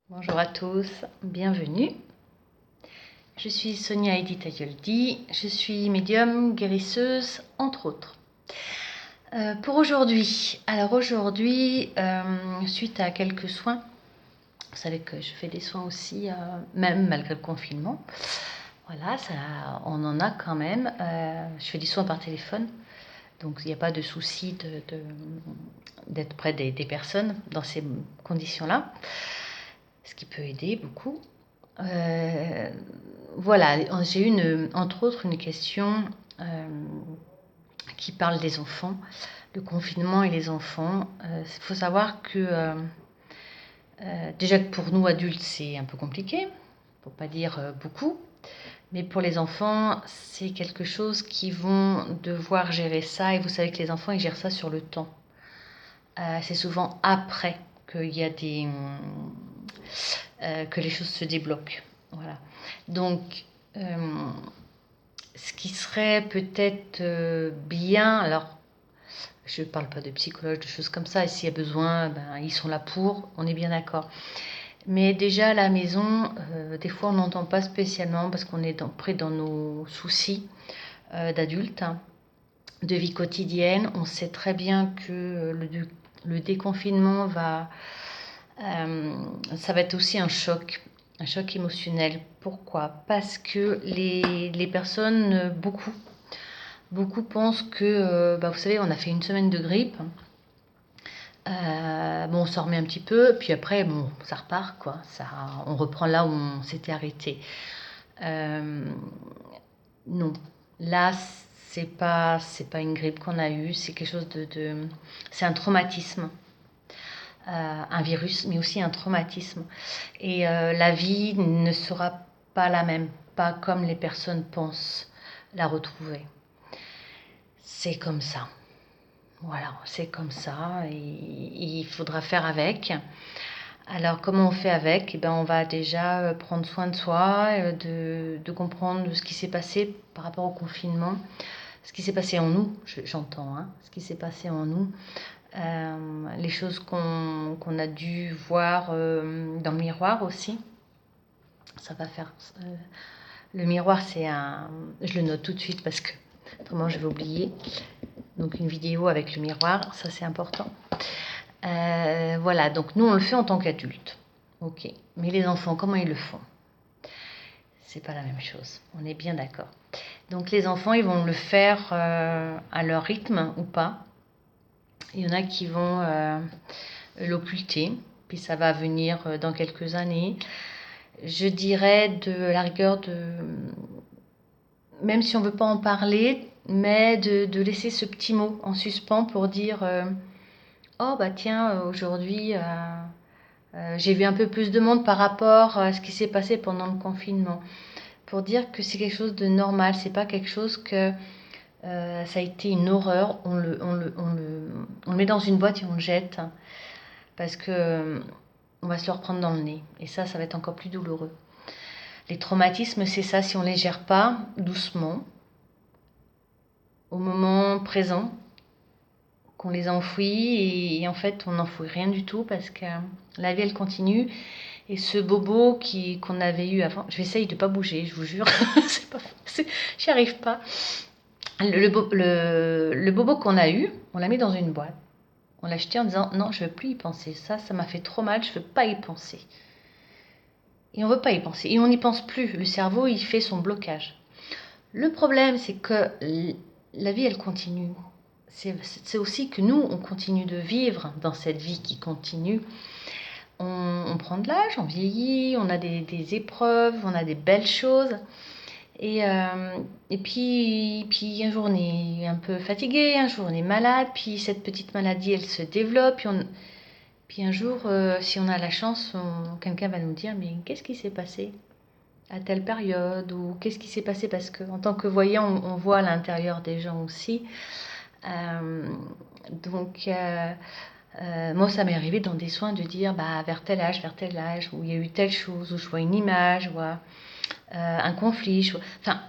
Bonjour à tous, bienvenue. Je suis Sonia Edith Ayoldi, je suis médium, guérisseuse, entre autres. Pour aujourd'hui, suite à quelques soins, vous savez que je fais des soins aussi, même malgré le confinement. Voilà, on en a quand même. Je fais des soins par téléphone, donc il n'y a pas de souci d'être près des personnes dans ces conditions-là, ce qui peut aider beaucoup. Voilà, j'ai eu entre autres une question qui parle des enfants, le confinement et les enfants. Il faut savoir que déjà que pour nous adultes c'est un peu compliqué, pour pas dire beaucoup, mais pour les enfants c'est quelque chose qu'ils vont devoir gérer ça, et vous savez que les enfants ils gèrent ça sur le temps. C'est souvent après qu'il y a que les choses se débloquent. Voilà. Donc, ce qui serait peut-être bien, alors je ne parle pas de psychologue, de choses comme ça, et s'il y a besoin, ils sont là pour, on est bien d'accord. Mais déjà à la maison, des fois on n'entend pas spécialement parce qu'on est pris dans nos soucis d'adultes, de vie quotidienne. On sait très bien que le déconfinement ça va être aussi un choc émotionnel. Pourquoi? Parce que les personnes, beaucoup pensent que, vous savez, on a fait une semaine de grippe. Bon, on s'en remet un petit peu, puis après, bon, ça repart, quoi. On reprend là où on s'était arrêté. Non, là, c'est pas une grippe qu'on a eue, c'est quelque chose c'est un traumatisme. Un virus, mais aussi un traumatisme. Et la vie ne sera pas la même, pas comme les personnes pensent la retrouver. C'est comme ça. Voilà, c'est comme ça, et il faudra faire avec. Alors, comment on fait avec? On va déjà prendre soin de soi, de comprendre ce qui s'est passé par rapport au confinement, ce qui s'est passé en nous, j'entends, ce qui s'est passé en nous, les choses qu'on a dû voir dans le miroir aussi. Ça va faire... le miroir, je le note tout de suite parce que autrement je vais oublier. Donc une vidéo avec le miroir, ça c'est important. Voilà, donc nous on le fait en tant qu'adulte. Ok, mais les enfants, comment ils le font? C'est pas la même chose, on est bien d'accord. Donc les enfants, ils vont le faire à leur rythme ou pas. Il y en a qui vont l'occulter, puis ça va venir dans quelques années. Je dirais de la rigueur même si on ne veut pas en parler, mais de laisser ce petit mot en suspens pour dire oh bah tiens, aujourd'hui j'ai vu un peu plus de monde par rapport à ce qui s'est passé pendant le confinement. Pour dire que c'est quelque chose de normal, c'est pas quelque chose que ça a été une horreur, on le met dans une boîte et on le jette, parce que on va se le reprendre dans le nez. Et ça va être encore plus douloureux. Les traumatismes, c'est ça, si on ne les gère pas doucement, au moment présent, qu'on les enfouit, et en fait on n'enfouit rien du tout parce que la vie elle continue. Et ce bobo qu'on avait eu avant, je vais essayer de ne pas bouger, je vous jure, j'y arrive pas. Le bobo qu'on a eu, on l'a mis dans une boîte. On l'a jeté en disant non, je ne veux plus y penser. Ça m'a fait trop mal, je ne veux pas y penser. Et on ne veut pas y penser. Et on n'y pense plus. Le cerveau, il fait son blocage. Le problème, c'est que la vie, elle continue. C'est aussi que nous, on continue de vivre dans cette vie qui continue. On prend de l'âge, on vieillit, on a des épreuves, on a des belles choses. Et puis un jour on est un peu fatigué, un jour on est malade, puis cette petite maladie elle se développe, puis un jour si on a la chance, quelqu'un va nous dire mais qu'est-ce qui s'est passé à telle période, ou qu'est-ce qui s'est passé, parce qu'en tant que voyant on voit l'intérieur des gens aussi. Donc moi ça m'est arrivé dans des soins de dire vers tel âge, où il y a eu telle chose, où je vois une image, je vois un conflit, enfin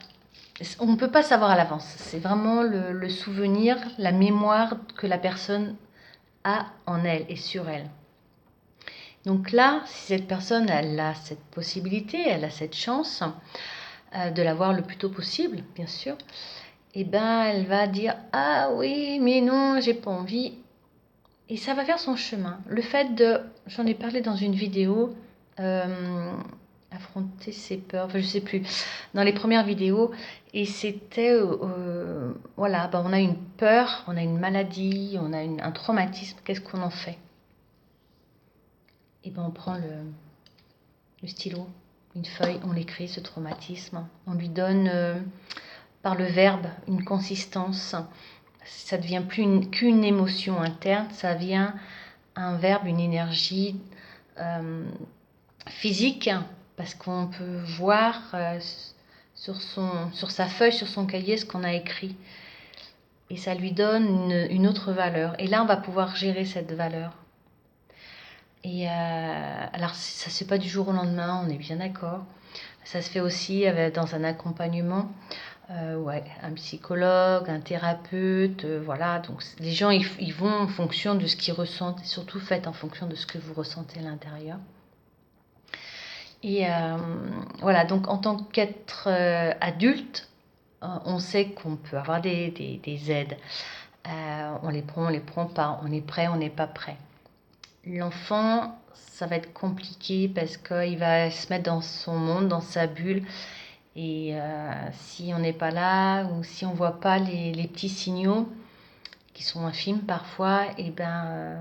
on ne peut pas savoir à l'avance, c'est vraiment le souvenir, la mémoire que la personne a en elle et sur elle. Donc là, si cette personne, elle a cette possibilité, elle a cette chance de l'avoir le plus tôt possible, bien sûr, et ben elle va dire ah oui, mais non, j'ai pas envie. Et ça va faire son chemin. Le fait de, j'en ai parlé dans une vidéo, affronter ses peurs, enfin je sais plus, dans les premières vidéos, et c'était, voilà, ben on a une peur, on a une maladie, on a un traumatisme, qu'est-ce qu'on en fait? Et ben on prend le stylo, une feuille, on l'écrit ce traumatisme, on lui donne par le verbe une consistance, ça devient plus qu'une émotion interne, ça vient un verbe, une énergie physique, parce qu'on peut voir sur sa feuille, sur son cahier, ce qu'on a écrit. Et ça lui donne une autre valeur. Et là, on va pouvoir gérer cette valeur. Et alors, ça ne se fait pas du jour au lendemain, on est bien d'accord. Ça se fait aussi dans un accompagnement. Ouais, un psychologue, un thérapeute, voilà. Donc les gens, ils vont en fonction de ce qu'ils ressentent, et surtout faites en fonction de ce que vous ressentez à l'intérieur. Et voilà, donc en tant qu'être adulte, on sait qu'on peut avoir des aides. On les prend pas, on est prêt, on n'est pas prêt. L'enfant, ça va être compliqué parce qu'il va se mettre dans son monde, dans sa bulle. Et si on n'est pas là ou si on ne voit pas les petits signaux qui sont infimes parfois, et ben,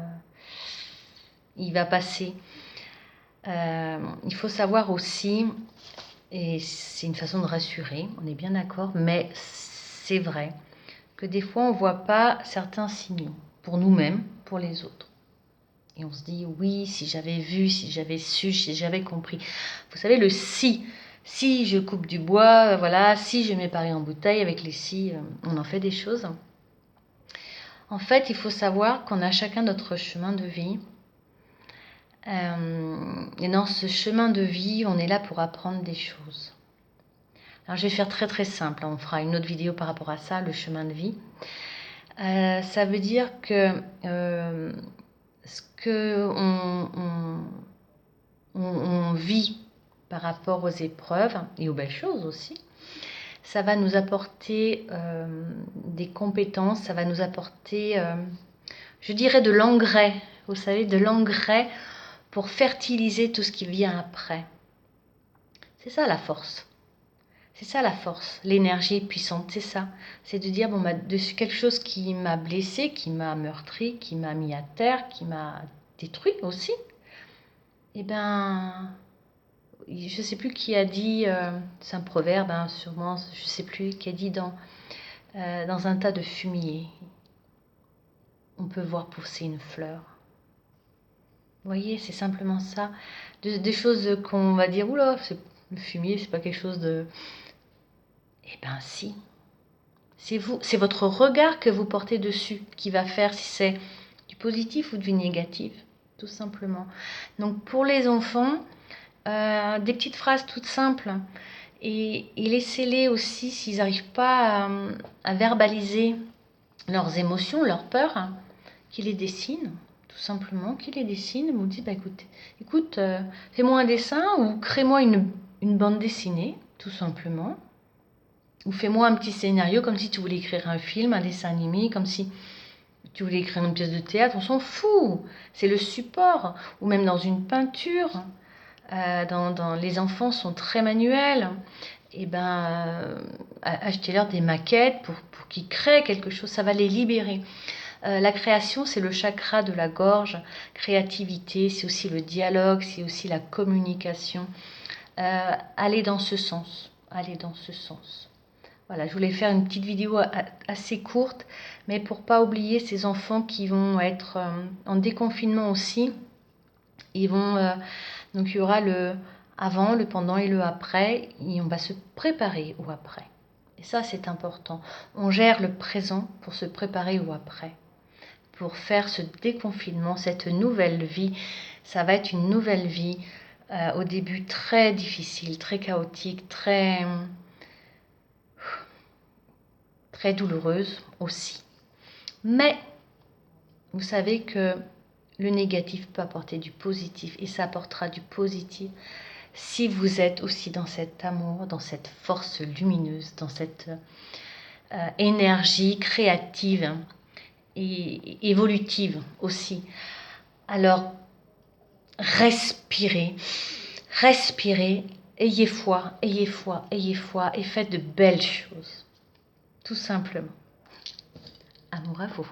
il va passer. Il faut savoir aussi, et c'est une façon de rassurer, on est bien d'accord, mais c'est vrai que des fois on ne voit pas certains signaux pour nous-mêmes, pour les autres. Et on se dit oui, si j'avais vu, si j'avais su, si j'avais compris. Vous savez, le si je coupe du bois, voilà, si je mets Paris en bouteille, avec les si, on en fait des choses. En fait, il faut savoir qu'on a chacun notre chemin de vie. Et dans ce chemin de vie, on est là pour apprendre des choses. Alors, je vais faire très très simple. On fera une autre vidéo par rapport à ça, le chemin de vie. Ça veut dire que ce que on vit par rapport aux épreuves et aux belles choses aussi, ça va nous apporter des compétences, ça va nous apporter, je dirais, de l'engrais. Vous savez, de l'engrais pour fertiliser tout ce qui vient après. C'est ça la force. C'est ça la force. L'énergie puissante, c'est ça. C'est de dire, bon, bah, de quelque chose qui m'a blessé, qui m'a meurtri, qui m'a mis à terre, qui m'a détruit aussi, eh ben, je ne sais plus qui a dit, c'est un proverbe, hein, sûrement, je ne sais plus, qui a dit dans un tas de fumier, on peut voir pousser une fleur. Vous voyez, c'est simplement ça. Des choses qu'on va dire, oula, le fumier, c'est pas quelque chose de... Eh bien si. C'est vous, c'est votre regard que vous portez dessus qui va faire si c'est du positif ou du négatif, tout simplement. Donc pour les enfants, des petites phrases toutes simples et laissez-les aussi s'ils n'arrivent pas à verbaliser leurs émotions, leurs peurs, hein, qu'ils les dessinent, tout simplement, qu'ils les dessinent. Vous dites, bah, écoute, fais-moi un dessin ou crée-moi une bande dessinée, tout simplement. Ou fais-moi un petit scénario comme si tu voulais écrire un film, un dessin animé, comme si tu voulais écrire une pièce de théâtre. On s'en fout, c'est le support. Ou même dans une peinture. Les enfants sont très manuels. Et ben, achetez-leur des maquettes pour qu'ils créent quelque chose. Ça va les libérer. La création, c'est le chakra de la gorge. Créativité, c'est aussi le dialogue, c'est aussi la communication. Allez dans ce sens. Allez dans ce sens. Voilà, je voulais faire une petite vidéo assez courte, mais pour pas oublier ces enfants qui vont être en déconfinement aussi. Ils vont, donc il y aura le avant, le pendant et le après, et on va se préparer au après. Et ça, c'est important. On gère le présent pour se préparer au après, pour faire ce déconfinement, cette nouvelle vie. Ça va être une nouvelle vie, au début très difficile, très chaotique, très douloureuse aussi. Mais vous savez que Le négatif peut apporter du positif et ça apportera du positif si vous êtes aussi dans cet amour, dans cette force lumineuse, dans cette énergie créative et évolutive aussi. Alors, respirez, respirez, ayez foi, ayez foi, ayez foi et faites de belles choses. Tout simplement. Amour à vous.